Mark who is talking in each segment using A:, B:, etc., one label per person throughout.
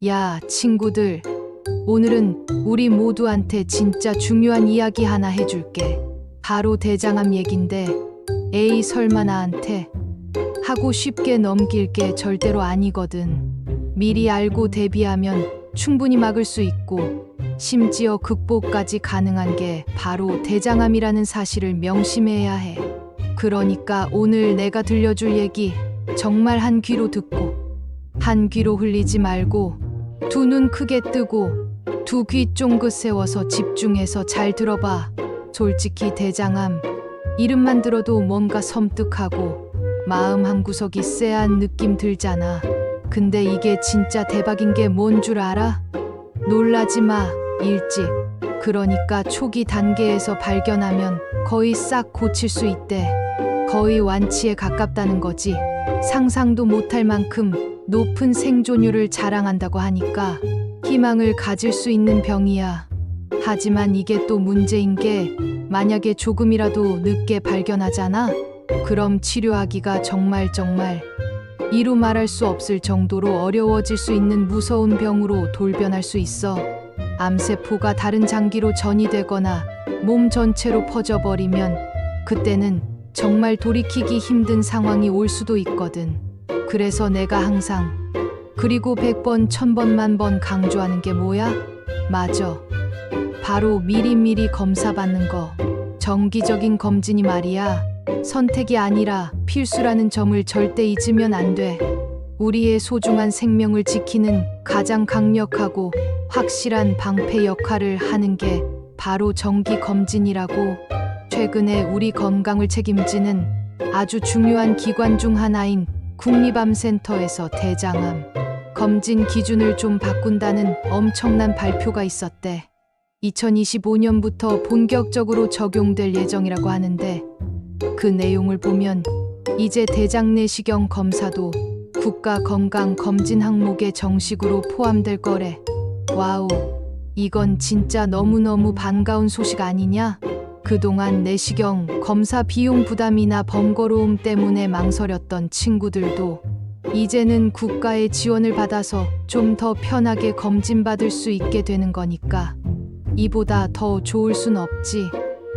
A: 야, 친구들. 오늘은 우리 모두한테 진짜 중요한 이야기 하나 해줄게. 바로 대장암 얘긴데, 에이, 설마 나한테 하고 쉽게 넘길 게 절대로 아니거든. 미리 알고 대비하면 충분히 막을 수 있고, 심지어 극복까지 가능한 게 바로 대장암이라는 사실을 명심해야 해. 그러니까 오늘 내가 들려줄 얘기 정말 한 귀로 듣고, 한 귀로 흘리지 말고, 두 눈 크게 뜨고, 두 귀 쫑긋 세워서 집중해서 잘 들어봐. 솔직히 대장암, 이름만 들어도 뭔가 섬뜩하고 마음 한구석이 쎄한 느낌 들잖아. 근데 이게 진짜 대박인 게 뭔 줄 알아? 놀라지 마, 일찍. 그러니까 초기 단계에서 발견하면 거의 싹 고칠 수 있대. 거의 완치에 가깝다는 거지. 상상도 못할 만큼 높은 생존율을 자랑한다고 하니까 희망을 가질 수 있는 병이야. 하지만 이게 또 문제인 게, 만약에 조금이라도 늦게 발견하잖아? 그럼 치료하기가 정말 이루 말할 수 없을 정도로 어려워질 수 있는 무서운 병으로 돌변할 수 있어. 암세포가 다른 장기로 전이되거나 몸 전체로 퍼져버리면 그때는 정말 돌이키기 힘든 상황이 올 수도 있거든. 그래서 내가 항상, 그리고 100번, 1000번, 만번 강조하는 게 뭐야? 맞아. 바로 미리미리 검사 받는 거. 정기적인 검진이 말이야, 선택이 아니라 필수라는 점을 절대 잊으면 안 돼. 우리의 소중한 생명을 지키는 가장 강력하고 확실한 방패 역할을 하는 게 바로 정기 검진이라고. 최근에 우리 건강을 책임지는 아주 중요한 기관 중 하나인 국립암센터에서 대장암 검진 기준을 좀 바꾼다는 엄청난 발표가 있었대. 2025년부터 본격적으로 적용될 예정이라고 하는데, 그 내용을 보면 이제 대장 내시경 검사도 국가 건강 검진 항목에 정식으로 포함될 거래. 와우, 이건 진짜 너무너무 반가운 소식 아니냐? 그동안 내시경 검사 비용 부담이나 번거로움 때문에 망설였던 친구들도 이제는 국가의 지원을 받아서 좀 더 편하게 검진받을 수 있게 되는 거니까 이보다 더 좋을 순 없지.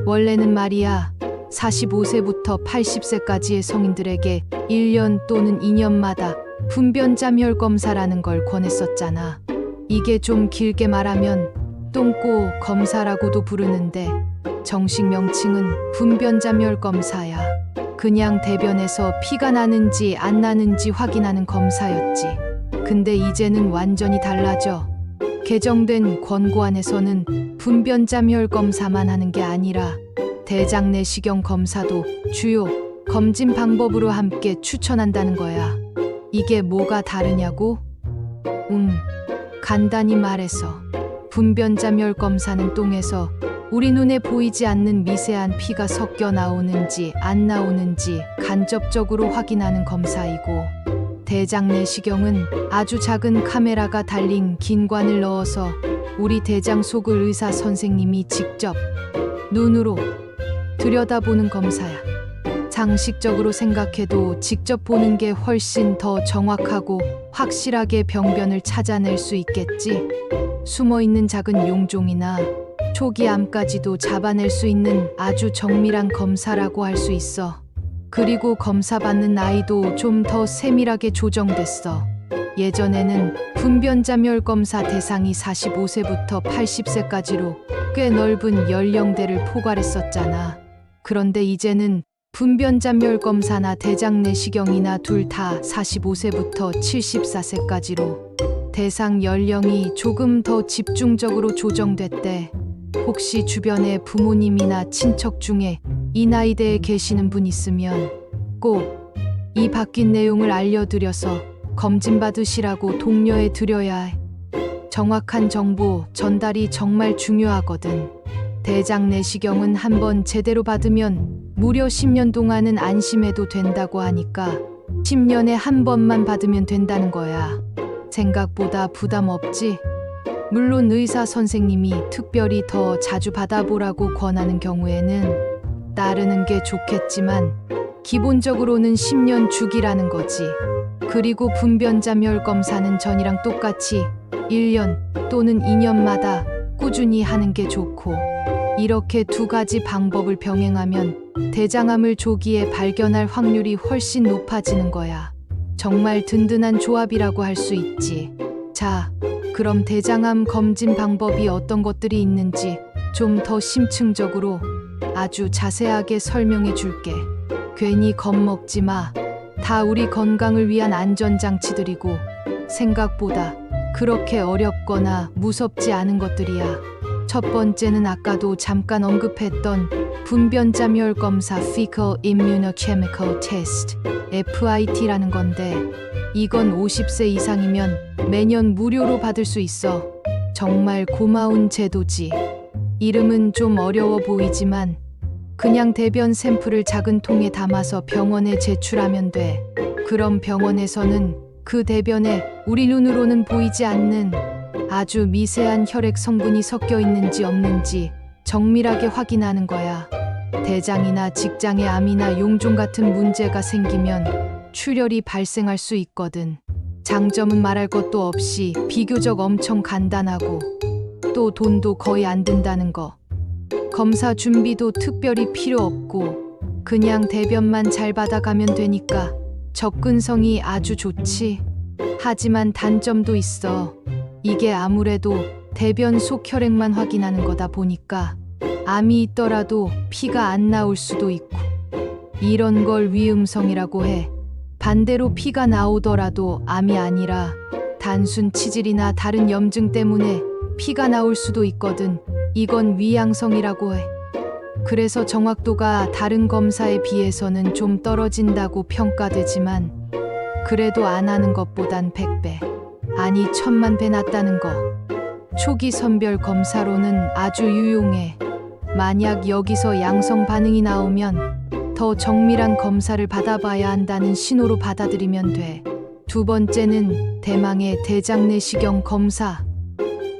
A: 원래는 말이야, 45세부터 80세까지의 성인들에게 1년 또는 2년마다 분변자멸 검사라는 걸 권했었잖아. 이게 좀 길게 말하면 똥꼬 검사라고도 부르는데, 정식 명칭은 분변자멸 검사야. 그냥 대변에서 피가 나는지 안 나는지 확인하는 검사였지. 근데 이제는 완전히 달라져. 개정된 권고안에서는 분변자멸 검사만 하는 게 아니라 대장 내시경 검사도 주요 검진 방법으로 함께 추천한다는 거야. 이게 뭐가 다르냐고? 간단히 말해서 분변자멸 검사는 똥에서 우리 눈에 보이지 않는 미세한 피가 섞여 나오는지 안 나오는지 간접적으로 확인하는 검사이고, 대장 내시경은 아주 작은 카메라가 달린 긴 관을 넣어서 우리 대장 속을 의사 선생님이 직접 눈으로 들여다보는 검사야. 상식적으로 생각해도 직접 보는 게 훨씬 더 정확하고 확실하게 병변을 찾아낼 수 있겠지. 숨어있는 작은 용종이나 초기 암까지도 잡아낼 수 있는 아주 정밀한 검사라고 할 수 있어. 그리고 검사받는 나이도 좀 더 세밀하게 조정됐어. 예전에는 분변자멸 검사 대상이 45세부터 80세까지로 꽤 넓은 연령대를 포괄했었잖아. 그런데 이제는 분변자멸 검사나 대장 내시경이나 둘 다 45세부터 74세까지로 대상 연령이 조금 더 집중적으로 조정됐대. 혹시 주변에 부모님이나 친척 중에 이 나이대에 계시는 분 있으면 꼭 이 바뀐 내용을 알려드려서 검진 받으시라고 독려해 드려야 해. 정확한 정보 전달이 정말 중요하거든. 대장 내시경은 한번 제대로 받으면 무려 10년 동안은 안심해도 된다고 하니까 10년에 한 번만 받으면 된다는 거야. 생각보다 부담 없지? 물론 의사 선생님이 특별히 더 자주 받아보라고 권하는 경우에는 따르는 게 좋겠지만, 기본적으로는 10년 주기라는 거지. 그리고 분변자멸 검사는 전이랑 똑같이 1년 또는 2년마다 꾸준히 하는 게 좋고, 이렇게 두 가지 방법을 병행하면 대장암을 조기에 발견할 확률이 훨씬 높아지는 거야. 정말 든든한 조합이라고 할 수 있지. 자, 그럼 대장암 검진 방법이 어떤 것들이 있는지 좀 더 심층적으로 아주 자세하게 설명해 줄게. 괜히 겁먹지 마. 다 우리 건강을 위한 안전장치들이고 생각보다 그렇게 어렵거나 무섭지 않은 것들이야. 첫 번째는 아까도 잠깐 언급했던 분변자멸 검사 Fecal Immunochemical Test FIT라는 건데, 이건 50세 이상이면 매년 무료로 받을 수 있어. 정말 고마운 제도지. 이름은 좀 어려워 보이지만 그냥 대변 샘플을 작은 통에 담아서 병원에 제출하면 돼. 그럼 병원에서는 그 대변에 우리 눈으로는 보이지 않는 아주 미세한 혈액 성분이 섞여 있는지 없는지 정밀하게 확인하는 거야. 대장이나 직장의 암이나 용종 같은 문제가 생기면 출혈이 발생할 수 있거든. 장점은 말할 것도 없이 비교적 엄청 간단하고 또 돈도 거의 안 든다는 거. 검사 준비도 특별히 필요 없고 그냥 대변만 잘 받아가면 되니까 접근성이 아주 좋지. 하지만 단점도 있어. 이게 아무래도 대변 속 혈액만 확인하는 거다 보니까 암이 있더라도 피가 안 나올 수도 있고, 이런 걸 위음성이라고 해. 반대로 피가 나오더라도 암이 아니라 단순 치질이나 다른 염증 때문에 피가 나올 수도 있거든. 이건 위양성이라고 해. 그래서 정확도가 다른 검사에 비해서는 좀 떨어진다고 평가되지만 그래도 안 하는 것보단 100배, 아니 1000만 배 낫다는 거. 초기 선별 검사로는 아주 유용해. 만약 여기서 양성 반응이 나오면 더 정밀한 검사를 받아봐야 한다는 신호로 받아들이면 돼. 두 번째는 대망의 대장내시경 검사.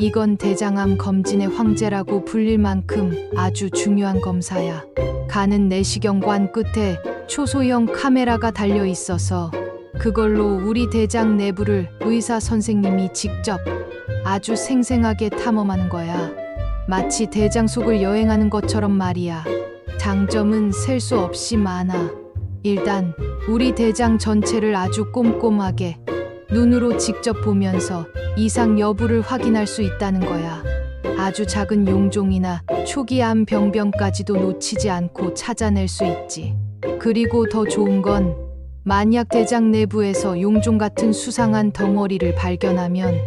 A: 이건 대장암 검진의 황제라고 불릴 만큼 아주 중요한 검사야. 가는 내시경관 끝에 초소형 카메라가 달려 있어서 그걸로 우리 대장 내부를 의사 선생님이 직접 아주 생생하게 탐험하는 거야. 마치 대장 속을 여행하는 것처럼 말이야. 장점은 셀 수 없이 많아. 일단 우리 대장 전체를 아주 꼼꼼하게 눈으로 직접 보면서 이상 여부를 확인할 수 있다는 거야. 아주 작은 용종이나 초기 암 병변까지도 놓치지 않고 찾아낼 수 있지. 그리고 더 좋은 건 만약 대장 내부에서 용종 같은 수상한 덩어리를 발견하면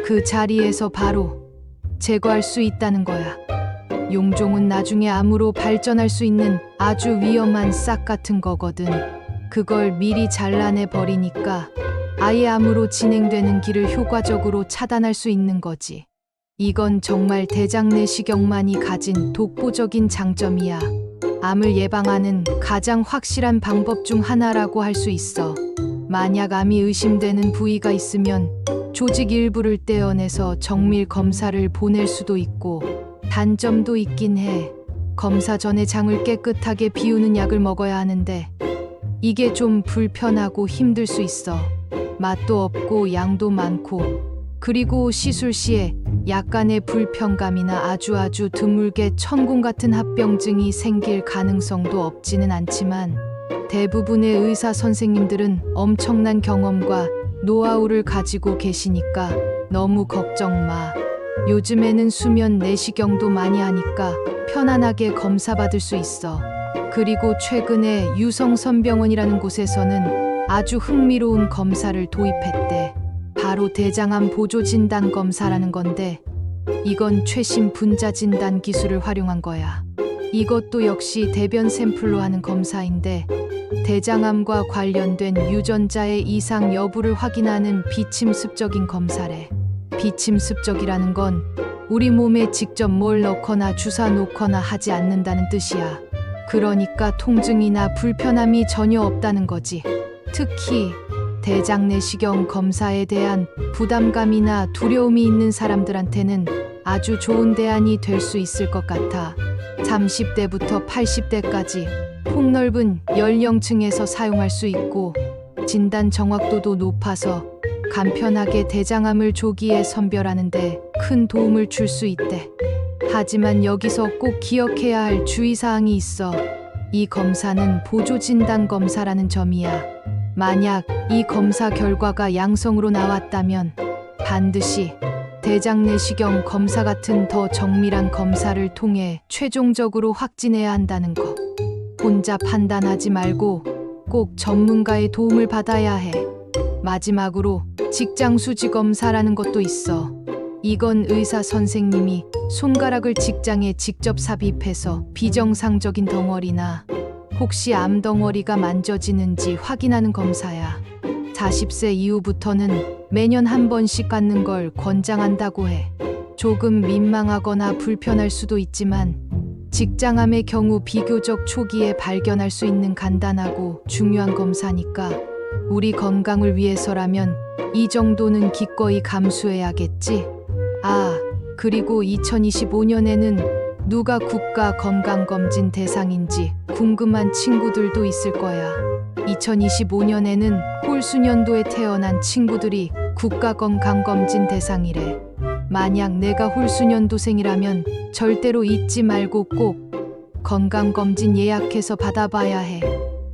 A: 그 자리에서 바로 제거할 수 있다는 거야. 용종은 나중에 암으로 발전할 수 있는 아주 위험한 싹 같은 거거든. 그걸 미리 잘라내 버리니까 아예 암으로 진행되는 길을 효과적으로 차단할 수 있는 거지. 이건 정말 대장내시경만이 가진 독보적인 장점이야. 암을 예방하는 가장 확실한 방법 중 하나라고 할 수 있어. 만약 암이 의심되는 부위가 있으면 조직 일부를 떼어내서 정밀 검사를 보낼 수도 있고, 단점도 있긴 해. 검사 전에 장을 깨끗하게 비우는 약을 먹어야 하는데 이게 좀 불편하고 힘들 수 있어. 맛도 없고 양도 많고, 그리고 시술 시에 약간의 불편감이나 아주 드물게 천공 같은 합병증이 생길 가능성도 없지는 않지만 대부분의 의사 선생님들은 엄청난 경험과 노하우를 가지고 계시니까 너무 걱정 마. 요즘에는 수면 내시경도 많이 하니까 편안하게 검사받을 수 있어. 그리고 최근에 유성선병원이라는 곳에서는 아주 흥미로운 검사를 도입했대. 바로 대장암 보조진단 검사라는 건데 이건 최신 분자진단 기술을 활용한 거야. 이것도 역시 대변 샘플로 하는 검사인데 대장암과 관련된 유전자의 이상 여부를 확인하는 비침습적인 검사래. 비침습적이라는 건 우리 몸에 직접 뭘 넣거나 주사 놓거나 하지 않는다는 뜻이야. 그러니까 통증이나 불편함이 전혀 없다는 거지. 특히 대장내시경 검사에 대한 부담감이나 두려움이 있는 사람들한테는 아주 좋은 대안이 될 수 있을 것 같아. 30대부터 80대까지 폭넓은 연령층에서 사용할 수 있고 진단 정확도도 높아서 간편하게 대장암을 조기에 선별하는데 큰 도움을 줄 수 있대. 하지만 여기서 꼭 기억해야 할 주의사항이 있어. 이 검사는 보조진단 검사라는 점이야. 만약 이 검사 결과가 양성으로 나왔다면 반드시 대장 내시경 검사 같은 더 정밀한 검사를 통해 최종적으로 확진해야 한다는 거. 혼자 판단하지 말고 꼭 전문가의 도움을 받아야 해. 마지막으로 직장 수지 검사라는 것도 있어. 이건 의사 선생님이 손가락을 직장에 직접 삽입해서 비정상적인 덩어리나 혹시 암 덩어리가 만져지는지 확인하는 검사야. 40세 이후부터는 매년 한 번씩 갖는 걸 권장한다고 해. 조금 민망하거나 불편할 수도 있지만 직장암의 경우 비교적 초기에 발견할 수 있는 간단하고 중요한 검사니까 우리 건강을 위해서라면 이 정도는 기꺼이 감수해야겠지. 아, 그리고 2025년에는 누가 국가 건강검진 대상인지 궁금한 친구들도 있을 거야. 2025년에는 홀수년도에 태어난 친구들이 국가 건강검진 대상이래. 만약 내가 홀수년도생이라면 절대로 잊지 말고 꼭 건강검진 예약해서 받아봐야 해.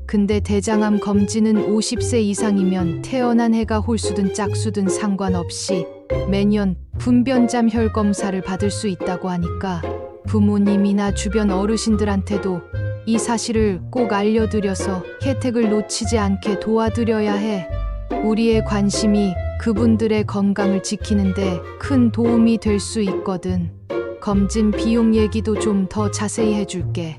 A: 근데 대장암 검진은 50세 이상이면 태어난 해가 홀수든 짝수든 상관없이 매년 분변잠 혈 검사를 받을 수 있다고 하니까 부모님이나 주변 어르신들한테도 이 사실을 꼭 알려드려서 혜택을 놓치지 않게 도와드려야 해. 우리의 관심이 그분들의 건강을 지키는데 큰 도움이 될 수 있거든. 검진 비용 얘기도 좀 더 자세히 해줄게.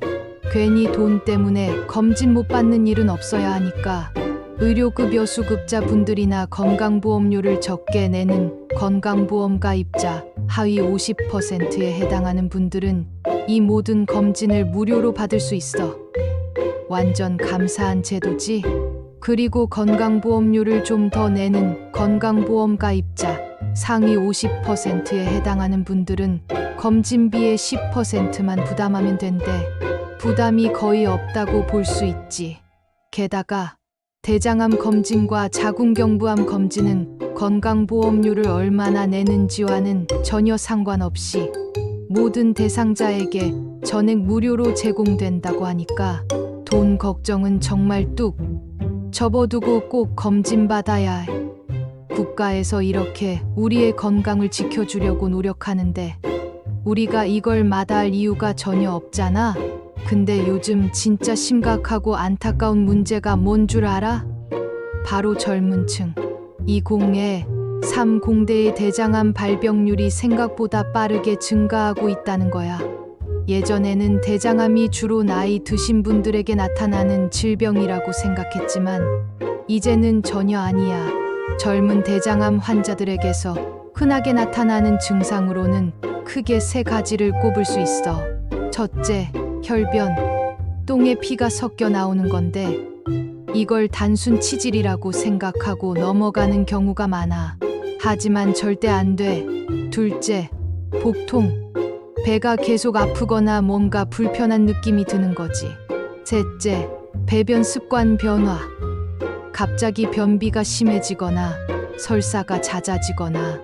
A: 괜히 돈 때문에 검진 못 받는 일은 없어야 하니까 의료급여 수급자분들이나 건강보험료를 적게 내는 건강보험 가입자 하위 50%에 해당하는 분들은 이 모든 검진을 무료로 받을 수 있어. 완전 감사한 제도지. 그리고 건강보험료를 좀 더 내는 건강보험 가입자 상위 50%에 해당하는 분들은 검진비의 10%만 부담하면 된대. 부담이 거의 없다고 볼 수 있지. 게다가 대장암 검진과 자궁경부암 검진은 건강보험료를 얼마나 내는지와는 전혀 상관없이 모든 대상자에게 전액 무료로 제공된다고 하니까 돈 걱정은 정말 뚝 접어두고 꼭 검진 받아야 해. 국가에서 이렇게 우리의 건강을 지켜주려고 노력하는데 우리가 이걸 마다할 이유가 전혀 없잖아. 근데 요즘 진짜 심각하고 안타까운 문제가 뭔 줄 알아? 바로 젊은 층. 20에 30대의 대장암 발병률이 생각보다 빠르게 증가하고 있다는 거야. 예전에는 대장암이 주로 나이 드신 분들에게 나타나는 질병이라고 생각했지만 이제는 전혀 아니야. 젊은 대장암 환자들에게서 흔하게 나타나는 증상으로는 크게 세 가지를 꼽을 수 있어. 첫째, 혈변, 똥에 피가 섞여 나오는 건데 이걸 단순 치질이라고 생각하고 넘어가는 경우가 많아. 하지만 절대 안 돼. 둘째, 복통, 배가 계속 아프거나 뭔가 불편한 느낌이 드는 거지. 셋째, 배변 습관 변화, 갑자기 변비가 심해지거나 설사가 잦아지거나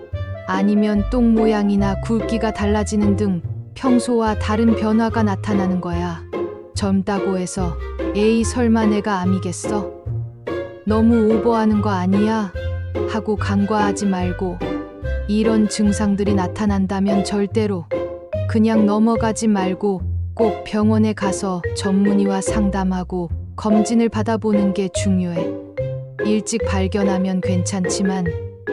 A: 아니면 똥 모양이나 굵기가 달라지는 등 평소와 다른 변화가 나타나는 거야. 젊다고 해서 에이 설마 내가 암이겠어? 너무 오버하는 거 아니야? 하고 간과하지 말고 이런 증상들이 나타난다면 절대로 그냥 넘어가지 말고 꼭 병원에 가서 전문의와 상담하고 검진을 받아보는 게 중요해. 일찍 발견하면 괜찮지만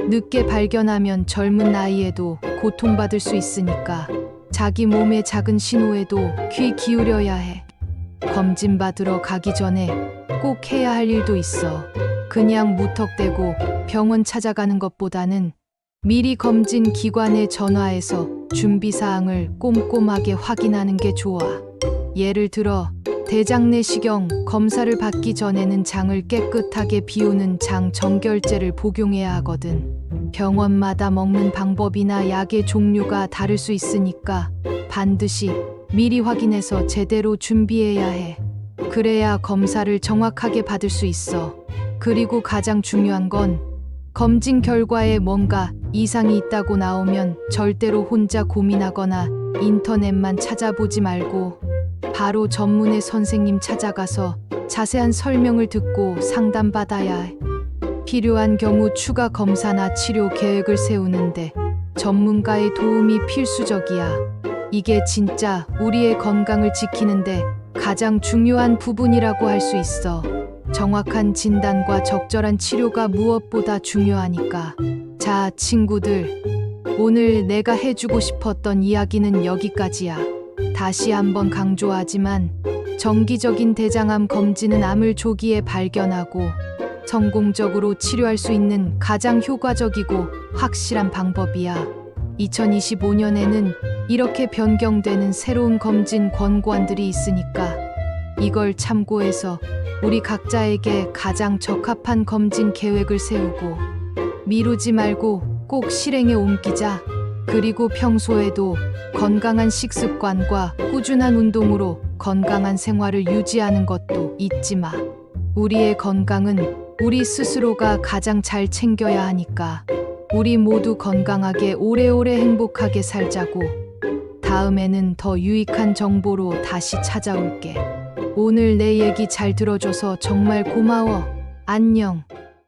A: 늦게 발견하면 젊은 나이에도 고통받을 수 있으니까 자기 몸의 작은 신호에도 귀 기울여야 해. 검진 받으러 가기 전에 꼭 해야 할 일도 있어. 그냥 무턱대고 병원 찾아가는 것보다는 미리 검진 기관에 전화해서 준비사항을 꼼꼼하게 확인하는 게 좋아. 예를 들어 대장 내시경 검사를 받기 전에는 장을 깨끗하게 비우는 장 정결제를 복용해야 하거든. 병원마다 먹는 방법이나 약의 종류가 다를 수 있으니까 반드시 미리 확인해서 제대로 준비해야 해. 그래야 검사를 정확하게 받을 수 있어. 그리고 가장 중요한 건 검진 결과에 뭔가 이상이 있다고 나오면 절대로 혼자 고민하거나 인터넷만 찾아보지 말고 바로 전문의 선생님 찾아가서 자세한 설명을 듣고 상담받아야 해. 필요한 경우 추가 검사나 치료 계획을 세우는데 전문가의 도움이 필수적이야. 이게 진짜 우리의 건강을 지키는데 가장 중요한 부분이라고 할 수 있어. 정확한 진단과 적절한 치료가 무엇보다 중요하니까. 자, 친구들. 오늘 내가 해주고 싶었던 이야기는 여기까지야. 다시 한번 강조하지만 정기적인 대장암 검진은 암을 조기에 발견하고 성공적으로 치료할 수 있는 가장 효과적이고 확실한 방법이야. 2025년에는 이렇게 변경되는 새로운 검진 권고안들이 있으니까 이걸 참고해서 우리 각자에게 가장 적합한 검진 계획을 세우고 미루지 말고 꼭 실행에 옮기자. 그리고 평소에도 건강한 식습관과 꾸준한 운동으로 건강한 생활을 유지하는 것도 잊지 마. 우리의 건강은 우리 스스로가 가장 잘 챙겨야 하니까 우리 모두 건강하게 오래오래 행복하게 살자고. 다음에는 더 유익한 정보로 다시 찾아올게. 오늘 내 얘기 잘 들어줘서 정말 고마워. 안녕.